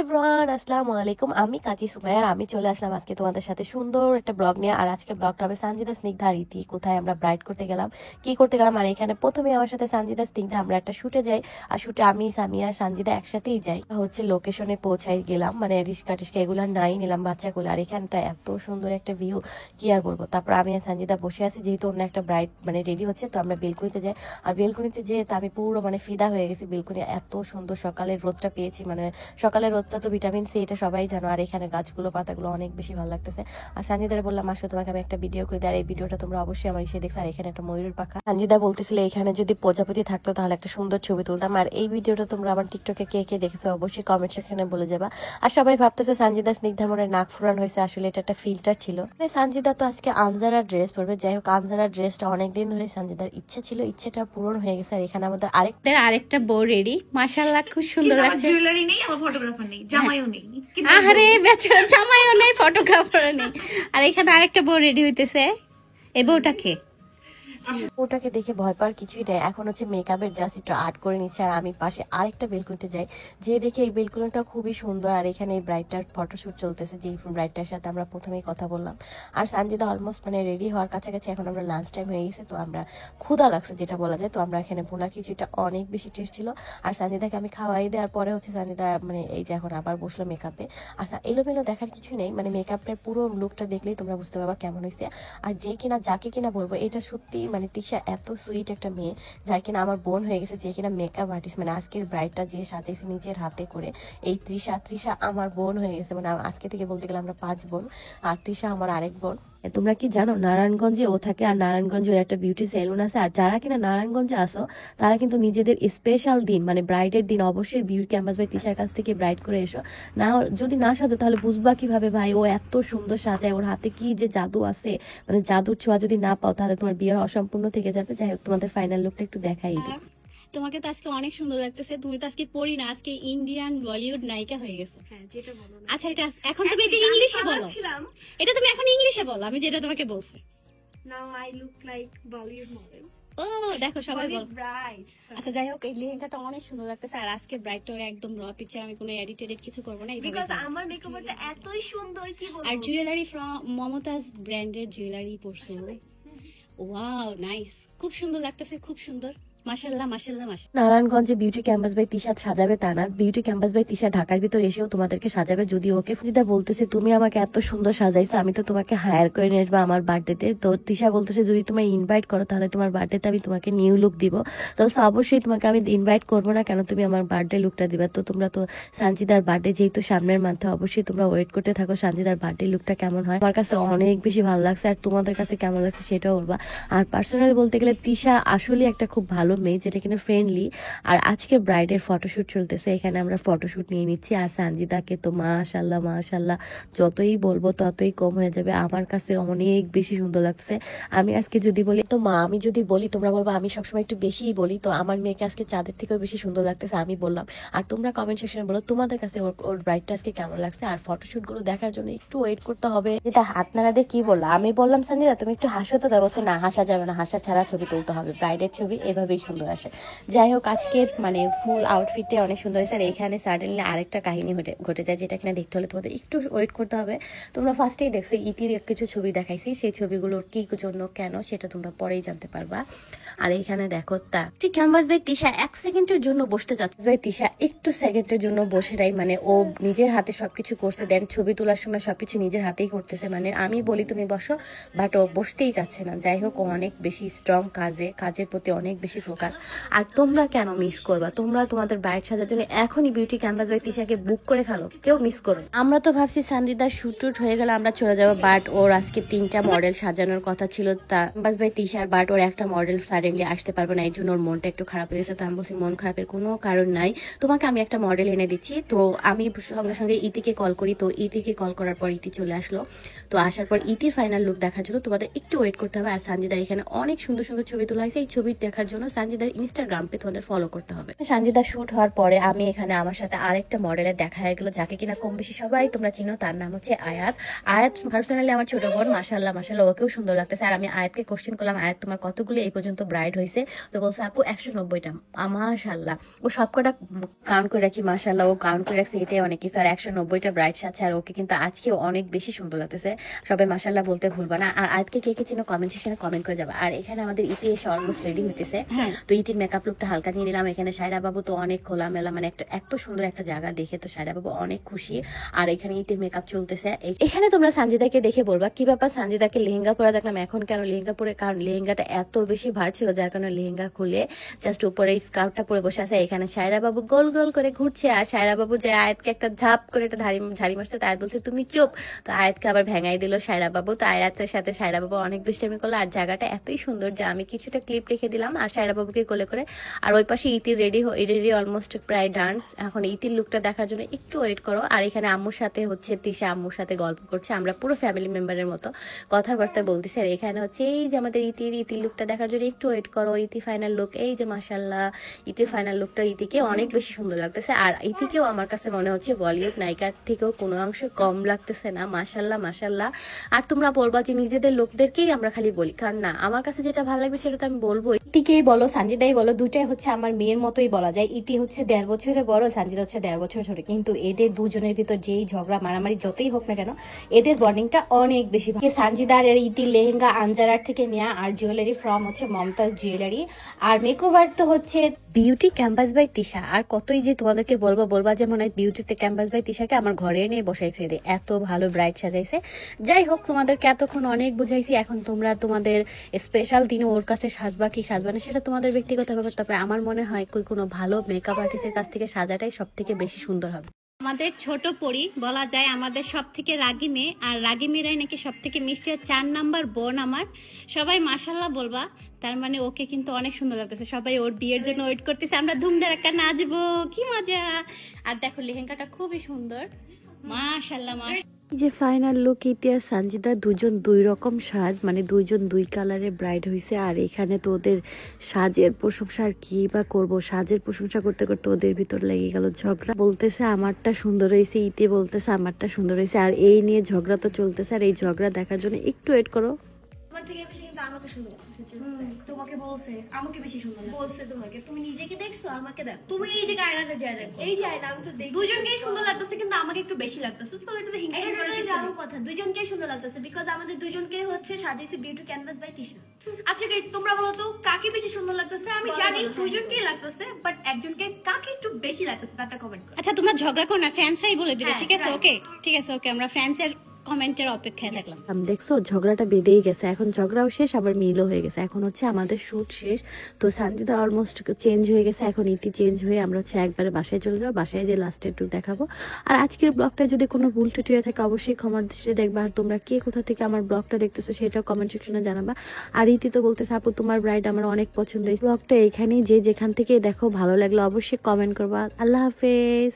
Everyone, আসসালামু আলাইকুম। আমি কাজী সুমাইয়া, আমি চলে আসলাম আজকে তোমাদের সাথে সুন্দর একটা ব্লগ নিয়ে। আর আজকে ব্লগটা হবে সানজিদা, স্নিগ্ধা আর ইতি কোথায় আমরা ব্রাইড করতে গেলাম, কি করতে গেলাম। আর এখানে প্রথমে আমার সাথে সানজিদা, স্নিগ্ধা আমরা একটা শুটে যাই। আর শুটে আমি, সামিয়া, সানজিদা একসাথেই যাই। হচ্ছে লোকেশনে পৌঁছাই গেলাম, মানে রিস্কা টিস্কা এগুলো নাই, নিলাম বাচ্চা কোলে। আর এখানটা এত সুন্দর একটা ভিউ, কি আর বলবো। তারপর আমি আর সানজিদা বসে আছি, যেহেতু অন্য একটা ব্রাইড মানে রেডি হচ্ছে, তো আমরা বেলকুনিতে যাই। আর বেলকুনিতে যেয়ে তো আমি পুরো মানে ফিদা হয়ে গেছি। বেলকুনি এত সুন্দর, সকালের রোদটা পেয়েছি, মানে সকালের রোদটা তো ভিটামিন সি, এটা সবাই জানো। আর এখানে গাছগুলো, পাতাগুলো অনেক বেশি ভালো লাগতেছে। আর সানজিদারে বললাম আসো তোমাকে আমি একটা ভিডিও করে দিই, আর এই ভিডিওটা তোমরা অবশ্যই আমার এসে দেখছো। আর এখানে একটা ময়ূরের পাখা, সানজিদা বলতেছিল এখানে যদি প্রজাপতি থাকতো তাহলে একটা সুন্দর ছবি তুলতাম। আর এই ভিডিওটা তোমরা আমার টিকটকে কে কে দেখেছো অবশ্যই কমেন্ট সেকশনে বলে যাবা। আর সবাই ভাবতেছো সানজিদা, স্নিগ্ধার মনে নাক ফুরান হয়েছে, আসলে এটা একটা ফিল্টার ছিল। সানজিদা তো আজকে আনজারা ড্রেস পরবে। যাই হোক, আনজারা ড্রেসটা অনেকদিন ধরে সানজিদার ইচ্ছা ছিল, ইচ্ছেটা পূরণ হয়ে গেছে। আর এখানে আমাদের আরেকটা বউ রেডি, মাশাআল্লাহ খুব সুন্দর লাগছে। জুয়েলারি নেই, আমার ফটোগ্রাফার নেই, জামাইও নেই। আরে বেচারা, জামাইও নেই, ফটোগ্রাফারও নেই। আর এখানে আরেকটা বউ রেডি হইতেছে। এই বউটাকে ওটাকে দেখে ভয় পাওয়ার কিছুই নেই। এখন হচ্ছে মেকআপের জাস্ট একটু আর্ট করে নিচ্ছে। আর আমি পাশে আরেকটা বেলকুনিতে যাই, যে দেখে এই বেলকুনিটা খুবই সুন্দর। আর এখানে এই ব্রাইডটার ফটোশুট চলতেছে, যে ব্রাইডটার সাথে আমরা প্রথমেই কথা বললাম। আর সানজিদা অলমোস্ট মানে রেডি হওয়ার কাছাকাছি, এখন আমরা লাঞ্চ টাইম হয়ে গেছে, তো আমরা ক্ষুধা লাগছে যেটা বলা যায়। তো আমরা এখানে ভুনা খিচুড়িটা অনেক বেশি টেস্ট ছিল। আর সানজিদাকে আমি খাওয়াই দেওয়ার পরে হচ্ছে সানজিদা মানে এই যে এখন আবার বসলো মেকআপে। আচ্ছা, এলোমেলো দেখার কিছু নেই, মানে মেকআপটার পুরো লুকটা দেখলেই তোমরা বুঝতে পারবা কেমন হয়েছে। আর যে কিনা যাকে কিনা বলবো এটা সত্যি মানে তিশা এত সুইট একটা মেয়ে, যার কিনা আমার বোন হয়ে গেছে, যে কিনা মেকআপ আর্টিস্ট, মানে আজকের ব্রাইডটা যে সাজাইছে নিজের হাতে করে, এই তৃষা আমার বোন হয়ে গেছে। মানে আজকে থেকে বলতে গেলে আমরা 5 বোন, আর তৃষা আমার আরেক বোন। তোমরা কি জানো নারায়ণগঞ্জে ও থাকে, আর নারায়ণগঞ্জে একটা বিউটি সেলুন আছে। আর যারা কিনা নারায়ণগঞ্জে আসো তারা কিন্তু নিজেদের স্পেশাল দিন মানে ব্রাইডের দিন অবশ্যই বিউটি ক্যাম্পাস বাই তিশার কাছ থেকে ব্রাইড করে এসো। না যদি না সাজো তাহলে বুঝবা কিভাবে ভাই ও এত সুন্দর সাজায়, ওর হাতে কি যে জাদু আছে, মানে জাদুর ছোঁয়া যদি না পাও তাহলে তোমার বিয়ে অসম্পূর্ণ থেকে যাবে। যাই হোক, তোমাদের ফাইনাল লুকটা একটু দেখাই দিই। তোমাকে তো আজকে অনেক সুন্দর লাগতেছে। তুমি তো আজকে পড়ি না, আজকে ইন্ডিয়ান বলিউড নায়িকা হয়ে গেছো। হ্যাঁ, যেটা বলো না। আচ্ছা, এটা এখন তুমি এটা ইংলিশে বলো। এটা তুমি এখন ইংলিশে বলো, আমি যেটা তোমাকে বলছি। Now I look like Bollywood model. ও দেখো, সবাই বল। ব্রাইড। আচ্ছা, যাই হোক, এই লেহেঙ্গাটা অনেক সুন্দর লাগতেছে। আর আজকে ব্রাইডটা একদম র পিকচার, আমি কোনো এডিটেড কিছু করবো না, বিকজ আমার মেকআপটা এতই সুন্দর, কি বলবো। আর জুয়েলারি ফ্রম মমতাজ ব্র্যান্ডের জুয়েলারি পরছো। ওয়াও, নাইস, খুব সুন্দর লাগতেছে, খুব সুন্দর। মাশাআল্লাহ মাশাআল্লাহ মাশাআল্লাহ। নারায়ণগঞ্জে বিউটি ক্যাম্পাস বাই তিশা সাজাবে তা না, বিউটি ক্যাম্পাস বাই তিশা ঢাকার ভিতর এসেও তোমাদেরকে সাজাবে। যদি ওকে ফরিদা বলতেছে তুমি আমাকে এত সুন্দর সাজাইছো, আমি তো তোমাকে হায়ার করে নিয়ে আসবো আমার বার্থডেতে। তো তিশা বলতেছে যদি তোমায় ইনভাইট করো তাহলে তোমার বার্থডেতে আমি তোমাকে নিউ লুক দিব। তো অবশ্যই তোমাকে আমি ইনভাইট করবো না কেন, তুমি আমার বার্থডে লুকটা দিবা। তো তোমরা তো সানজিদার বার্থডে যেহেতু সামনের মান্থে, অবশ্যই তোমরা ওয়েট করতে থাকো সানজিদার বার্থডে লুকটা কেমন হয়। আমার কাছে অনেক বেশি ভালো লাগছে, আর তোমাদের কাছে কেমন লাগছে সেটাও বলবা। আর পার্সোনালি বলতে গেলে তিশা আসলে একটা খুব ভালো মেয়ে, যেটা কিনা ফ্রেন্ডলি। আর আজকে ব্রাইডের ফটোশুট চলতেছে, এখানে আমরা ফটোশুট নিয়ে নিচ্ছি। আর সানজিদাকে তো মাশাআল্লাহ মাশাআল্লাহ যতই বলবো ততই কম হয়ে যাবে, আমার কাছে অনেক বেশি সুন্দর লাগছে। আমি আজকে যদি বলি তো আমি যদি বলি তোমরা বলবো আমি সবসময় একটু বেশিই বলি। তো আমার মেয়েকে আজকে চাঁদের থেকেও বেশি সুন্দর লাগতেছে আমি বললাম। আর তোমরা কমেন্ট সেকশনে বলো তোমাদের কাছে ওর ব্রাইডটা আজকে কেমন লাগছে। আর ফটোশুট গুলো দেখার জন্য একটু ওয়েট করতে হবে। যেটা হাত নাড়া দিয়ে কি বললাম, আমি বললাম সানজিদা তুমি একটু হাসো তো, দেবো না হাসা যাবে না, হাসা ছাড়া ছবি তুলতে হবে, ব্রাইডের ছবি এভাবেই সুন্দর আসে। যাই হোক, আজকের মানে ফুল আউটফিটে অনেক সুন্দর হয়েছে। আর এখানে সাডেনলি আরেকটা কাহিনী ঘটে যায়, যেটা কিনা দেখতে হলে তোমাদের একটু ওয়েট করতে হবে। তোমরা ফার্স্টেই দেখছো ইতির কিছু ছবি দেখাইছি, সেই ছবিগুলোর কি জন্য কেন সেটা তোমরা পরেই জানতে পারবা। আর এইখানে দেখো ক্যানভাস বাই তিশা 1 সেকেন্ডের জন্য বসতে যাচ্ছে, বাই তিশা একটু সেকেন্ডের জন্য বসে নাই, মানে ও নিজের হাতে সবকিছু করছে। দেন ছবি তোলার সময় সবকিছু নিজের হাতেই করতেছে, মানে আমি বলি তুমি বসো, বাট ও বসতেই যাচ্ছে না। যাই হোক, ও অনেক বেশি স্ট্রং, কাজের প্রতি অনেক বেশি ফোকাস। আর তোমরা কেন মিস করবা, তোমরা তোমাদের ব্রাইড সাজার জন্য এখনই বিউটি ক্যাম্পাস বাই তিশাকে বুক করে ফেলো, কেউ মিস করো। আমরা তো ভাবছি সানজিদার শুট হয়ে গেলে আমরা চলে যাবো, বাট ওর আজকে 3টা মডেল সাজানোর কথা ছিল ক্যাম্পাস বাই তিশার, বাট ওর একটা মডেল সাডেনলি আসতে পারবে না, এই জন্য ওর মনটা একটু খারাপ হয়ে গেছে। তো আমি বলছি মন খারাপের কোনো কারণ নাই, তোমাকে আমি একটা মডেল এনে দিচ্ছি। তো আমি সঙ্গে সঙ্গে ইতিকে কল করি, তো ইতিকে কল করার পর ইতি চলে আসলো। তো আসার পর ইতির ফাইনাল লুক দেখার জন্য তোমাদের একটু ওয়েট করতে হবে। আর সানজিদার এখানে অনেক সুন্দর সুন্দর ছবি তোলা হয়েছে, এই ছবি দেখার জন্য সানজিদার ইনস্টাগ্রাম পে তোমাদের ফলো করতে হবে। সানজিদা শুট হওয়ার পরে আমি এখানে আমার সাথে আরেকটা মডেলের দেখা হয়ে গেলো, যাকে কিনা কম বেশি সবাই তোমরা চিনো। তার নাম হচ্ছে আয়াত। আয়াত পার্সোনালি আমার ছোট বোন, মাশাল্লাহ মাশাল্লাহ ওকেও সুন্দর লাগতেছে। আর আমি আয়াতকে কোশ্চেন করলাম, আয়াত তোমার কতগুলো এই পর্যন্ত ব্রাইড হয়েছে? তো বলছে আপু 190টা। মাশাল্লাহ ও সবকটা কাউন্ট করে রাখি, মাশাল্লাহ ও কাউন্ট করে রাখছে, এটাই অনেক কিছু। আর 190টা ব্রাইড সাথে, আর ওকে কিন্তু আজকেও অনেক বেশি সুন্দর লাগতেছে। সবাই মাশাল্লাহ বলতে ভুলবা না। আর আয়াতকে কে কে চিনো কমেন্ট সেকশনে কমেন্ট করে যাবা। আর এখানে আমাদের ইতি এসে অলমোস্ট রেডি হইতেছে। তো ইতির মেকআপ লুকটা হালকা নিয়ে নিলাম। এখানে সায়রা বাবু তো অনেক খোলামেলা, মানে একটা এত সুন্দর একটা জায়গা দেখে তো সায়রা বাবু অনেক খুশি। আর এখানে ইতির মেকআপ চলতেছে। এখানে তোমরা সানজিদাকে দেখে বলবা কি ব্যাপার, সানজিদাকে লেহেঙ্গা পরে দেখলাম এখন কেন লেহেঙ্গা পরে? কারণ লেহেঙ্গাটা এত বেশি ভার ছিল, যার কারণে লেহেঙ্গা খুলে জাস্ট উপরে স্কার্ফটা পরে বসে আছে। এখানে সায়রা বাবু গোল গোল করে ঘুরছে, আর সায়রা বাবু যে আয়াতকে একটা ঝাপ করে একটা ঝাড়ি মারছে, তো আয়াত বলছে তুমি চুপ। তো আয়াতকে আবার ভেঙাই দিল সায়রা বাবু। তো আয়াতের সাথে সায়রা বাবু অনেক দুষ্টামি করলো। আর জায়গাটা এতই সুন্দর যে আমি কিছুটা ক্লিপ রেখে দিলাম আর সায়রা বাবুকে কোলে করে। আর ওই পাশে ইতি রেডি অলমোস্ট প্রায় ডান। এখন ইতির লুকটা দেখার জন্য একটু ওয়েট করো। আর এখানে আম্মুর সাথে হচ্ছে তিশা আম্মুর সাথে গল্প করছে, আমরা পুরো ফ্যামিলি মেম্বারের মতো কথাবার্তা বলতেছি। আর এখানে হচ্ছে এই যে আমাদের ইতির লুকটা দেখার জন্য একটু ওয়েট করো। ইতি ফাইনাল লুক, এই যে মাশাল্লাহ ইতির ফাইনাল লুকটা ইতিকে অনেক বেশি সুন্দর লাগতেছে। আর ইতিকেও আমার কাছে মনে হচ্ছে বলিউড নায়িকার থেকেও কোনো অংশ কম লাগতেছে না, মাশাল্লাহ মাশাল্লাহ। আর তোমরা বলবা যে নিজেদের লোকদেরকেই আমরা খালি বলি, কারণ না, আমার কাছে যেটা ভালো লাগবে সেটা তো আমি বলবো। ইতিকেই বলো সানজিদাই বলো, দুটাই হচ্ছে আমার মেয়ের মতোই বলা যায়। ইতি হচ্ছে 1.5 বছরের বড়, সানজিদা হচ্ছে 1.5 বছর ছোট, কিন্তু এদের দুজনের ভিতর যেই ঝগড়া মারামারি যতই হোক না কেন, এদের বন্ডিংটা অনেক বেশি ভালো। সানজিদার এর ইতির লেহেঙ্গা আনজারার থেকে নেওয়া, আর জুয়েলারি ফ্রম হচ্ছে মমতাজ জুয়েলারি। আর মেকওভার তো হচ্ছে বিউটি ক্যাম্পাস বাই তিশা। আর কতই যে তোমাদেরকে বলবা যে মনে হয় বিউটিতে ক্যাম্পাস বাই তিশাকে আমার ঘরে নিয়ে বসাইছে, এত ভালো ব্রাইট সাজাইছে। যাই হোক, তোমাদেরকে এতক্ষণ অনেক বুঝাইছি, এখন তোমরা তোমাদের স্পেশাল দিনে ওর কাছে সাজবা কি সাজবা না সেটা তোমাদের ব্যক্তিগত ব্যাপার। তবে আমার মনে হয় কোনো ভালো মেকআপ আর্টিস্টের কাছ থেকে সাজাটাই সব থেকে বেশি সুন্দর হবে। আমাদের ছোট পরি বলা যায় আমাদের সব থেকে রাগী মেয়ে, আর রাগী মেয়েরাই নাকি সব থেকে মিষ্টি। 4 নাম্বার বোন আমার, সবাই মাশাল্লাহ বলবা। তার মানে ওকে কিন্তু অনেক সুন্দর লাগতেছে, সবাই ওর বিয়ের জন্য ওয়েট করতেছে, আমরা ধুমধারাক্কা নাচবো, কি মজা। আর দেখো লেহেঙ্গাটা খুবই সুন্দর, মাশাল্লাহ মাশাল্লাহ। যে ফাইনাল লুক ইতিহাস সানজিদা দুজন 2 রকম সাজ, মানে দুইজন 2 কালারের ব্রাইড হয়েছে। আর এখানে তো ওদের সাজের প্রশংসা আর কি বা করবো, সাজের প্রশংসা করতে করতে ওদের ভিতর লেগে গেল ঝগড়া। বলতেছে আমারটা সুন্দর হয়েছে, ইতি বলতেছে আমারটা সুন্দর হয়েছে, আর এই নিয়ে ঝগড়া তো চলতেছে। আর এই ঝগড়া দেখার জন্য একটু ওয়েট করো। আমার থেকে বেশি কিন্তু আমাকে সুন্দর লাগছে। তোমাকে বলছে আমাকে বেশি সুন্দর লাগছে। বলছে তোমাকে, তুমি নিজেকে দেখছো আমাকে দেখো। তুমি এই যে আয়নাতে যায় দেখো, এই যে আয়না, আমি তো দেখি দুজনকেই সুন্দর লাগতেছে, কিন্তু আমাকে একটু বেশি লাগতেছে। তো এটা তো হিংসা করার কিছু নেই। কথা, দুজনকেই সুন্দর লাগতেছে, বিকজ আমাদের দুজনকেই হচ্ছে সাজিয়েছে বিউটি ক্যানভাস বাই তিশা। আচ্ছা গাইস, তোমরা বলো তো কাকে বেশি সুন্দর লাগতেছে? আমি জানি দুইজনকেই লাগতেছে, বাট একজনকে কাকে একটু বেশি লাগতেছে তাটা কমেন্ট করো। আচ্ছা তোমরা ঝগড়া করো না, ফ্যান্সরাই বলে দিবে, ঠিক আছে? ওকে ঠিক আছে, ওকে আমরা ফ্যান্সের কমেন্টের অপেক্ষায় থাকলাম। দেখছো ঝগড়াটা বেঁধেই গেছে, এখন ঝগড়াও শেষ আবার মিলও হয়ে গেছে। এখন হচ্ছে আমাদের শুট শেষ, তো সানজিদা অলমোস্ট চেঞ্জ হয়ে গেছে, এখন ইতি চেঞ্জ হয়ে আমরা হচ্ছে একবারে বাসায় চলে যাবো, বাসায় যে লাস্টে একটু দেখাবো। আর আজকের ব্লগটা যদি কোনো ভুল ত্রুটি হয়ে থাকে অবশ্যই ক্ষমার দৃষ্টিতে দেখবা। আর তোমরা কে কোথা থেকে আমার ব্লগটা দেখতেছো সেটাও কমেন্ট সেকশনে জানাবা। আর ইতি তো বলতেছে আপু তোমার ব্রাইড আমার অনেক পছন্দ। ব্লগটা এখানেই, যে যেখান থেকে দেখো ভালো লাগলো অবশ্যই কমেন্ট করবা। আল্লাহ হাফেজ।